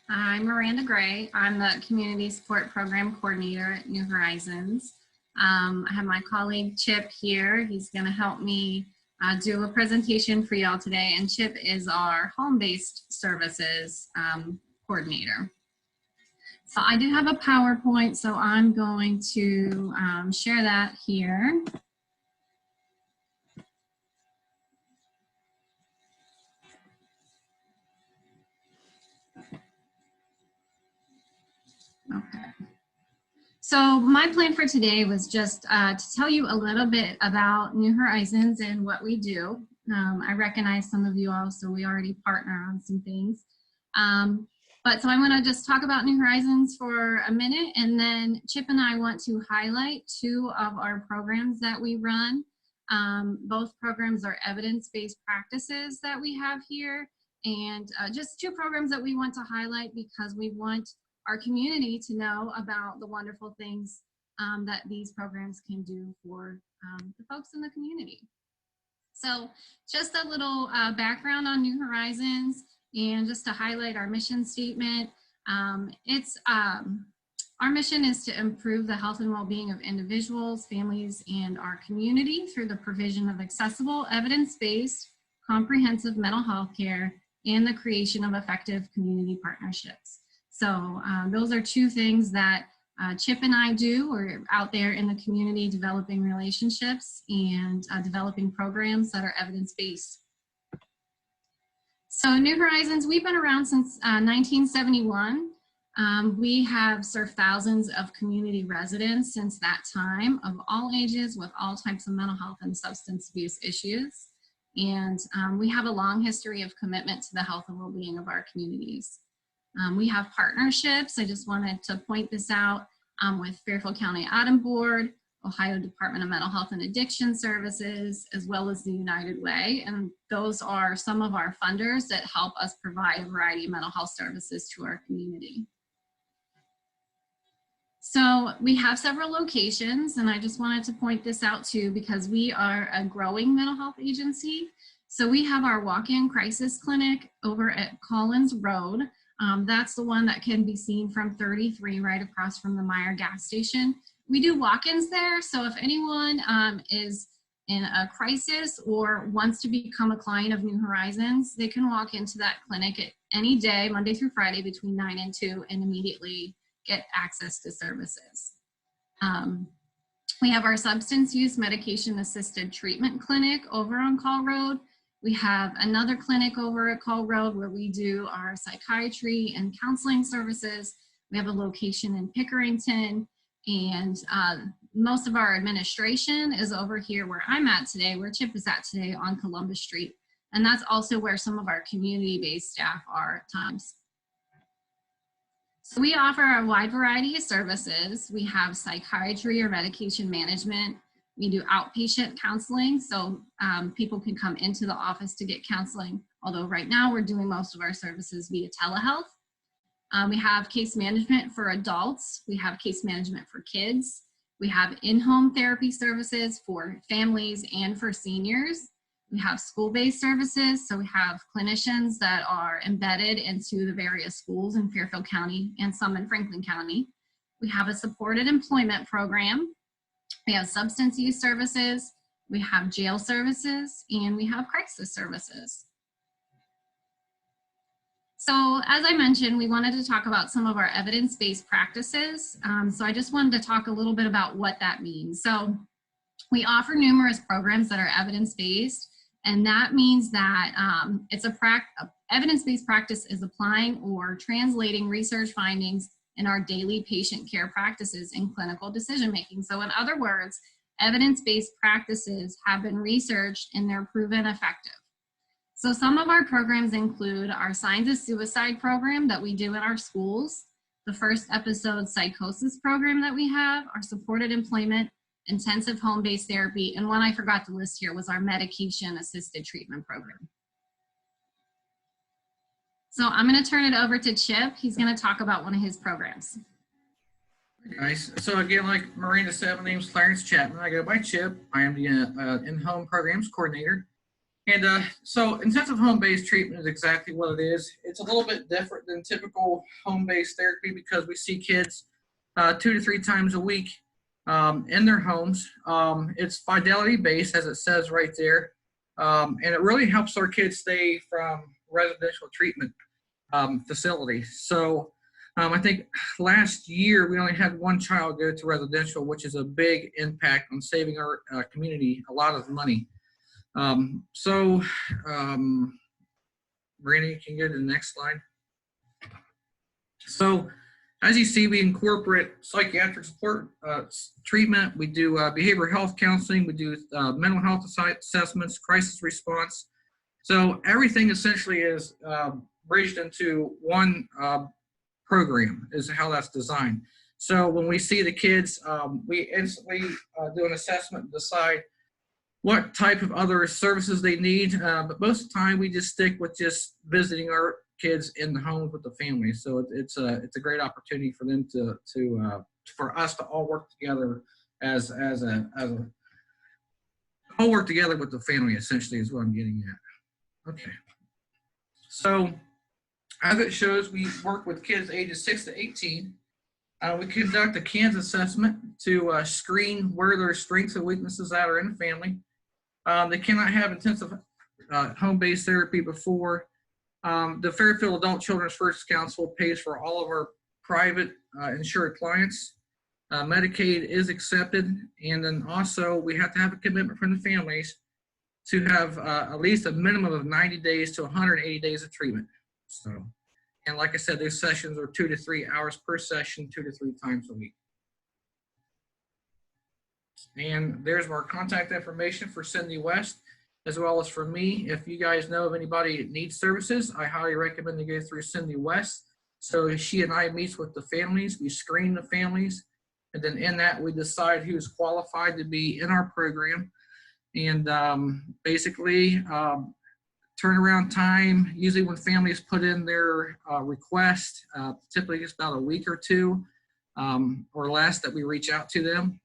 I'm Miranda Gray. I'm the Community Support Program Coordinator at New Horizons. I have my colleague Chip here. He's going to help me do a presentation for y'all today, and Chip is our home-based services coordinator. So I do have a PowerPoint, so I'm going to share that here. Okay. So my plan for today was just to tell you a little bit about New Horizons and what we do. I recognize some of you also, we already partner on some things. But so I want to just talk about New Horizons for a minute, and then Chip and I want to highlight two of our programs that we run. Both programs are evidence-based practices that we have here, and just two programs that we want to highlight because we want our community to know about the wonderful things that these programs can do for the folks in the community. So just a little background on New Horizons, and just to highlight our mission statement. Our mission is to improve the health and well-being of individuals, families, and our community through the provision of accessible, evidence-based, comprehensive mental health care and the creation of effective community partnerships. So those are two things that Chip and I do. We're out there in the community developing relationships and developing programs that are evidence-based. So New Horizons, we've been around since 1971. We have served thousands of community residents since that time, of all ages, with all types of mental health and substance abuse issues. And we have a long history of commitment to the health and well-being of our communities. We have partnerships. I just wanted to point this out with Fairfield County Autumn Board, Ohio Department of Mental Health and Addiction Services, as well as the United Way. And those are some of our funders that help us provide a variety of mental health services to our community. So we have several locations, and I just wanted to point this out too because we are a growing mental health agency. So we have our walk-in crisis clinic over at Collins Road. That's the one that can be seen from 33 right across from the Meyer gas station. We do walk-ins there, so if anyone is in a crisis or wants to become a client of New Horizons, they can walk into that clinic at any day, Monday through Friday, between 9 and 2, and immediately get access to services. We have our substance use medication assisted treatment clinic over on Call Road. We have another clinic over at Call Road where we do our psychiatry and counseling services. We have a location in Pickerington, and most of our administration is over here where I'm at today, where Chip is at today on Columbus Street. And that's also where some of our community-based staff are at times. So we offer a wide variety of services. We have psychiatry or medication management. We do outpatient counseling, so people can come into the office to get counseling, although right now we're doing most of our services via telehealth. We have case management for adults. We have case management for kids. We have in-home therapy services for families and for seniors. We have school-based services, so we have clinicians that are embedded into the various schools in Fairfield County and some in Franklin County. We have a supported employment program. We have substance use services, we have jail services, and we have crisis services. So as I mentioned, we wanted to talk about some of our evidence-based practices. So I just wanted to talk a little bit about what that means. So we offer numerous programs that are evidence-based, and that means that evidence-based practice is applying or translating research findings in our daily patient care practices in clinical decision-making. So in other words, evidence-based practices have been researched and they're proven effective. So some of our programs include our Signs of Suicide program that we do in our schools, the First Episode Psychosis program that we have, our supported employment, intensive home-based therapy, and one I forgot to list here was our medication-assisted treatment program. So I'm going to turn it over to Chip. He's going to talk about one of his programs. Hey guys, so again, like Miranda said, my name is Clarence Chapman. I go by Chip. I am the in-home programs coordinator. And so intensive home-based treatment is exactly what it is. It's a little bit different than typical home-based therapy because we see kids 2 to 3 times a week in their homes. It's fidelity-based, as it says right there. And it really helps our kids stay from residential treatment facilities. So I think last year we only had 1 child go to residential, which is a big impact on saving our community a lot of money. Brandon, you can go to the next slide. So as you see, we incorporate psychiatric support treatment. We do behavioral health counseling. We do mental health assessments, crisis response. So everything essentially is bridged into one program is how that's designed. So when we see the kids, we instantly do an assessment and decide what type of other services they need. But most of the time we just stick with just visiting our kids in the homes with the family. So it's a great opportunity for them for us to all work together as all work together with the family, essentially, is what I'm getting at. Okay. So as it shows, we work with kids ages 6 to 18. We conduct a CANS assessment to screen where their strengths and weaknesses are in the family. They cannot have intensive home-based therapy before. The Fairfield Adult Children's First Council pays for all of our private insured clients. Medicaid is accepted, and then also we have to have a commitment from the families to have at least a minimum of 90 days to 180 days of treatment. So, and like I said, those sessions are 2 to 3 hours per session, 2 to 3 times a week. And there's our contact information for Cindy West, as well as for me. If you guys know of anybody that needs services, I highly recommend they go through Cindy West. So she and I meet with the families, we screen the families, and then in that we decide who's qualified to be in our program. And basically turnaround time, usually when families put in their request, typically it's about a week or 2 or less that we reach out to them.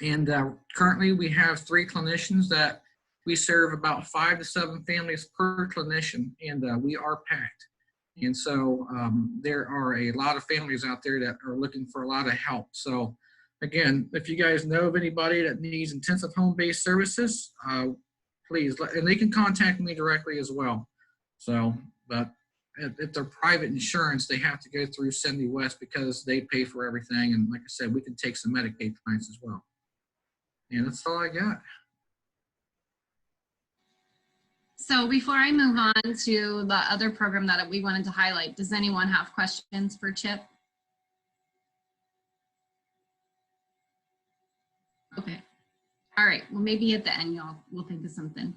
And currently we have 3 clinicians that we serve about 5 to 7 families per clinician, and we are packed. And so there are a lot of families out there that are looking for a lot of help. So again, if you guys know of anybody that needs intensive home-based services, please, and they can contact me directly as well. So, but if they're private insurance, they have to go through Cindy West because they pay for everything. And like I said, we can take some Medicaid clients as well. And that's all I got. So before I move on to the other program that we wanted to highlight, does anyone have questions for Chip? Okay. All right. Well, maybe at the end, we'll think of something.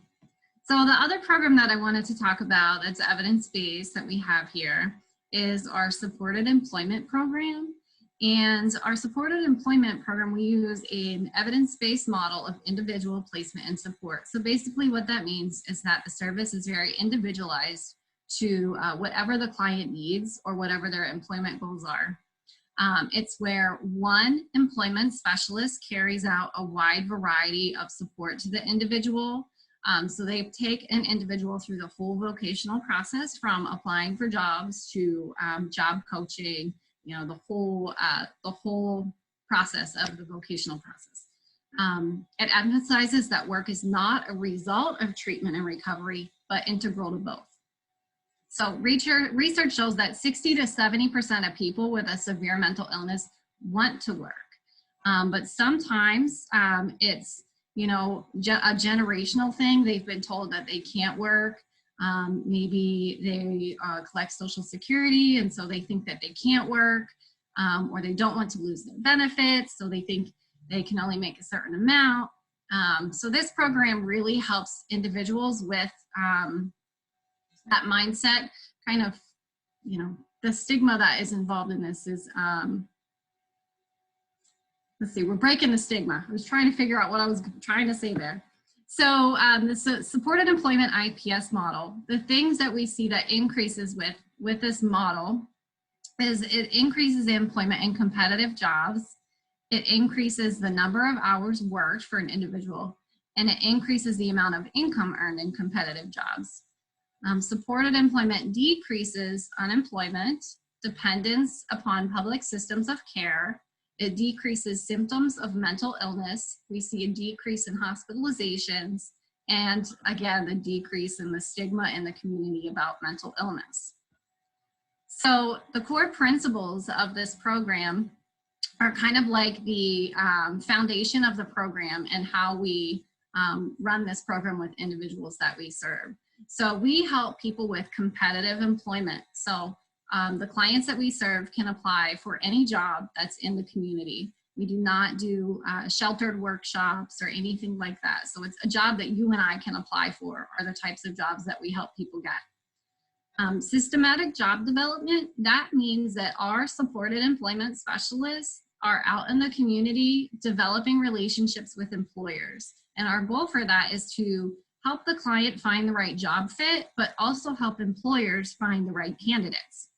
So the other program that I wanted to talk about that's evidence-based that we have here is our supported employment program. And our supported employment program, we use an evidence-based model of individual placement and support. So basically what that means is that the service is very individualized to whatever the client needs or whatever their employment goals are. It's where one employment specialist carries out a wide variety of support to the individual. So they take an individual through the whole vocational process, from applying for jobs to job coaching, you know, the whole process of the vocational process. It emphasizes that work is not a result of treatment and recovery, but integral to both. So research shows that 60 to 70% of people with a severe mental illness want to work. But sometimes it's, you know, a generational thing. They've been told that they can't work. Maybe they collect Social Security, and so they think that they can't work, or they don't want to lose their benefits, so they think they can only make a certain amount. So this program really helps individuals with that mindset. Kind of, you know, the stigma that is involved in this is, let's see, we're breaking the stigma. I was trying to figure out what I was trying to say there. So the supported employment IPS model, the things that we see that increases with this model is it increases the employment in competitive jobs. It increases the number of hours worked for an individual, and it increases the amount of income earned in competitive jobs. Supported employment decreases unemployment, dependence upon public systems of care. It decreases symptoms of mental illness. We see a decrease in hospitalizations, and again, the decrease in the stigma in the community about mental illness. So the core principles of this program are kind of like the foundation of the program and how we run this program with individuals that we serve. So we help people with competitive employment. So the clients that we serve can apply for any job that's in the community. We do not do sheltered workshops or anything like that. So it's a job that you and I can apply for are the types of jobs that we help people get. Systematic job development, that means that our supported employment specialists are out in the community developing relationships with employers. And our goal for that is to help the client find the right job fit, but also help employers find the right candidates.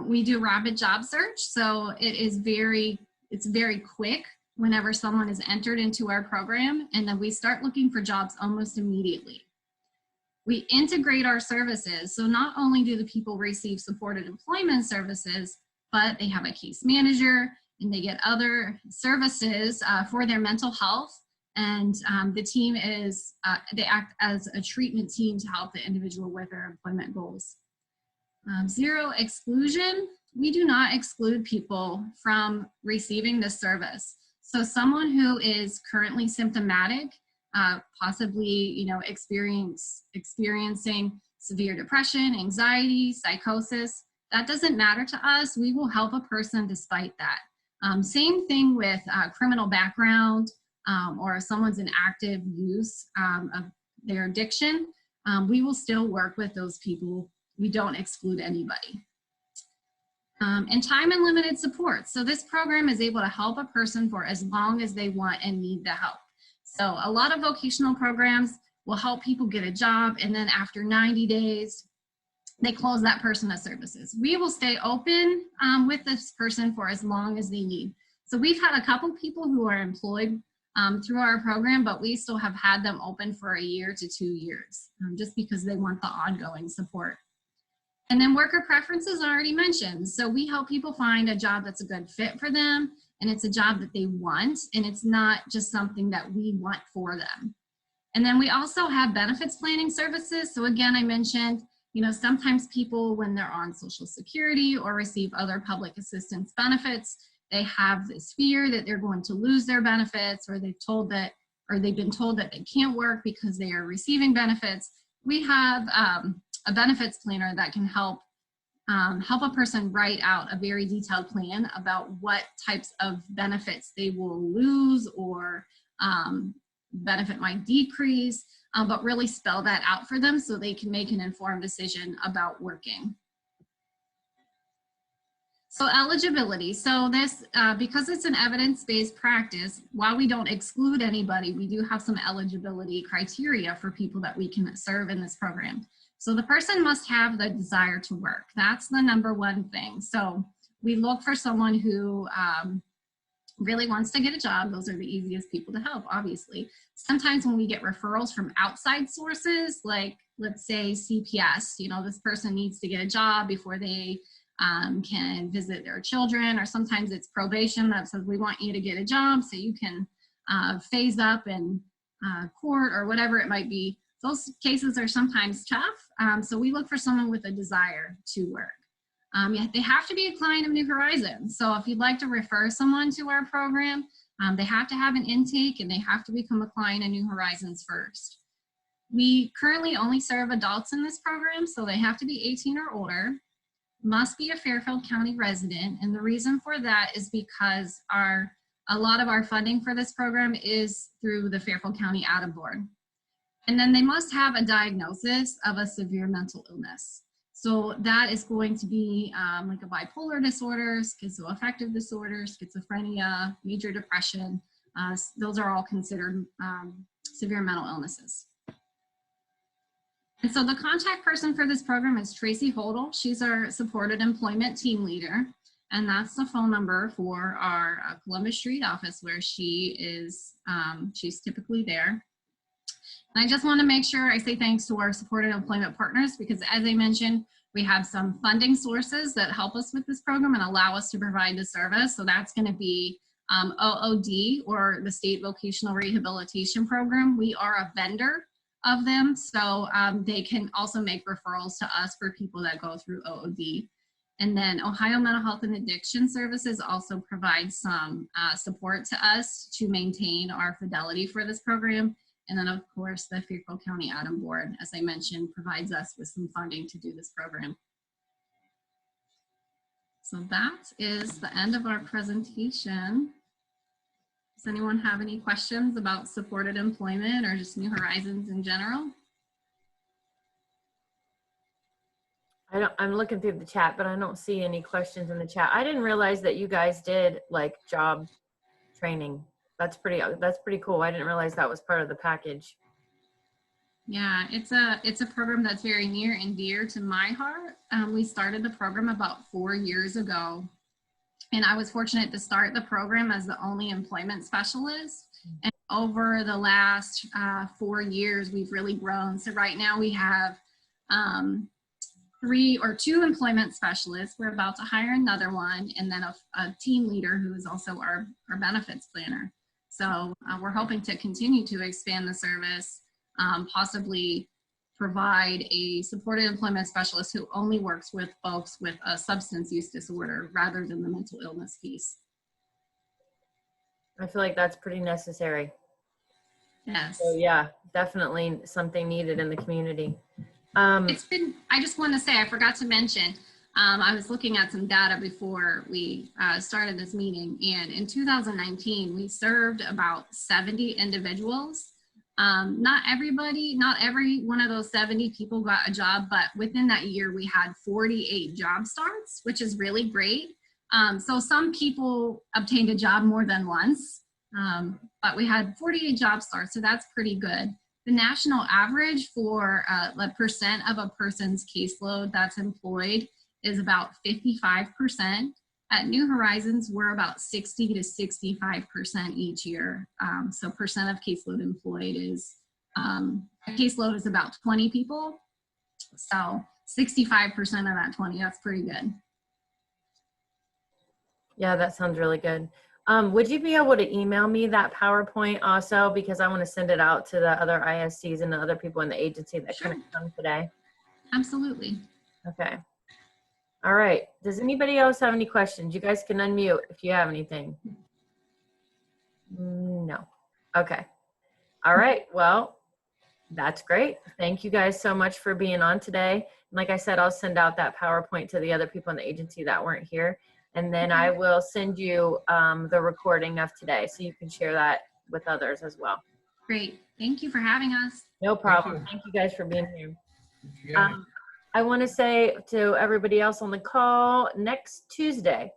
We do rapid job search, so it's very quick whenever someone is entered into our program, and then we start looking for jobs almost immediately. We integrate our services, so not only do the people receive supported employment services, but they have a case manager and they get other services for their mental health. And the team is, they act as a treatment team to help the individual with their employment goals. Zero exclusion, we do not exclude people from receiving this service. So someone who is currently symptomatic, possibly experiencing severe depression, anxiety, psychosis, that doesn't matter to us. We will help a person despite that. Same thing with criminal background or if someone's in active use of their addiction, we will still work with those people. We don't exclude anybody. And time and limited support. So this program is able to help a person for as long as they want and need the help. So a lot of vocational programs will help people get a job, and then after 90 days, they close that person of services. We will stay open with this person for as long as they need. So we've had a couple people who are employed through our program, but we still have had them open for a year to 2 years, just because they want the ongoing support. And then worker preferences I already mentioned. So we help people find a job that's a good fit for them, and it's a job that they want, and it's not just something that we want for them. And then we also have benefits planning services. So again, I mentioned, sometimes people, when they're on Social Security or receive other public assistance benefits, they have this fear that they're going to lose their benefits, or they've been told that they can't work because they are receiving benefits. We have a benefits planner that can help a person write out a very detailed plan about what types of benefits they will lose or benefit might decrease, but really spell that out for them so they can make an informed decision about working. So eligibility. So this, because it's an evidence-based practice, while we don't exclude anybody, we do have some eligibility criteria for people that we can serve in this program. So the person must have the desire to work. That's the #1 thing. So we look for someone who really wants to get a job. Those are the easiest people to help, obviously. Sometimes when we get referrals from outside sources, like let's say CPS, this person needs to get a job before they can visit their children, or sometimes it's probation that says we want you to get a job so you can phase up in court or whatever it might be. Those cases are sometimes tough, so we look for someone with a desire to work. They have to be a client of New Horizons. So if you'd like to refer someone to our program, they have to have an intake and they have to become a client of New Horizons first. We currently only serve adults in this program, so they have to be 18 or older, must be a Fairfield County resident, and the reason for that is because a lot of our funding for this program is through the Fairfield County Ad Board. And then they must have a diagnosis of a severe mental illness. So that is going to be like a bipolar disorder, schizoaffective disorder, schizophrenia, major depression. Those are all considered severe mental illnesses. And so the contact person for this program is Tracy Hodel. She's our supported employment team leader. And that's the phone number for our Columbus Street office where she is, she's typically there. And I just want to make sure I say thanks to our supported employment partners, because as I mentioned, we have some funding sources that help us with this program and allow us to provide the service. So that's going to be OOD, or the State Vocational Rehabilitation Program. We are a vendor of them, so they can also make referrals to us for people that go through OOD. And then Ohio Mental Health and Addiction Services also provides some support to us to maintain our fidelity for this program. And then, of course, the Fairfield County Adam Board, as I mentioned, provides us with some funding to do this program. So that is the end of our presentation. Does anyone have any questions about supported employment or just New Horizons in general? I'm looking through the chat, but I don't see any questions in the chat. I didn't realize that you guys did like job training. That's pretty cool. I didn't realize that was part of the package. Yeah, it's a program that's very near and dear to my heart. We started the program about 4 years ago, and I was fortunate to start the program as the only employment specialist. And over the last 4 years, we've really grown. So right now we have 2 employment specialists. We're about to hire another one, and then a team leader who is also our benefits planner. So we're hoping to continue to expand the service, possibly provide a supported employment specialist who only works with folks with a substance use disorder rather than the mental illness piece. I feel like that's pretty necessary. Yes. So yeah, definitely something needed in the community. It's been, I just want to say, I forgot to mention, I was looking at some data before we started this meeting, and in 2019, we served about 70 individuals. Not every one of those 70 people got a job, but within that year, we had 48 job starts, which is really great. So some people obtained a job more than once, but we had 48 job starts, so that's pretty good. The national average for the percent of a person's caseload that's employed is about 55%. At New Horizons, we're about 60 to 65% each year. So percent of caseload employed is, a caseload is about 20 people. So 65% of that 20, that's pretty good. Yeah, that sounds really good. Would you be able to email me that PowerPoint also? Because I want to send it out to the other ISCs and the other people in the agency that couldn't come today. Absolutely. Okay. All right. Does anybody else have any questions? You guys can unmute if you have anything. No. Okay. All right. Well, that's great. Thank you guys so much for being on today. And like I said, I'll send out that PowerPoint to the other people in the agency that weren't here. And then I will send you the recording of today so you can share that with others as well. Great. Thank you for having us. No problem. Thank you guys for being here. Yeah. I want to say to everybody else on the call, next Tuesday,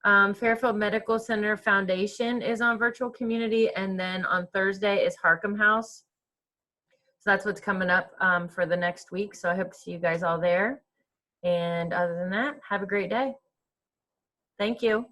Fairfield Medical Center Foundation is on virtual community. And then on Thursday is Harcum House. So that's what's coming up for the next week. So I hope to see you guys all there. And other than that, have a great day. Thank you.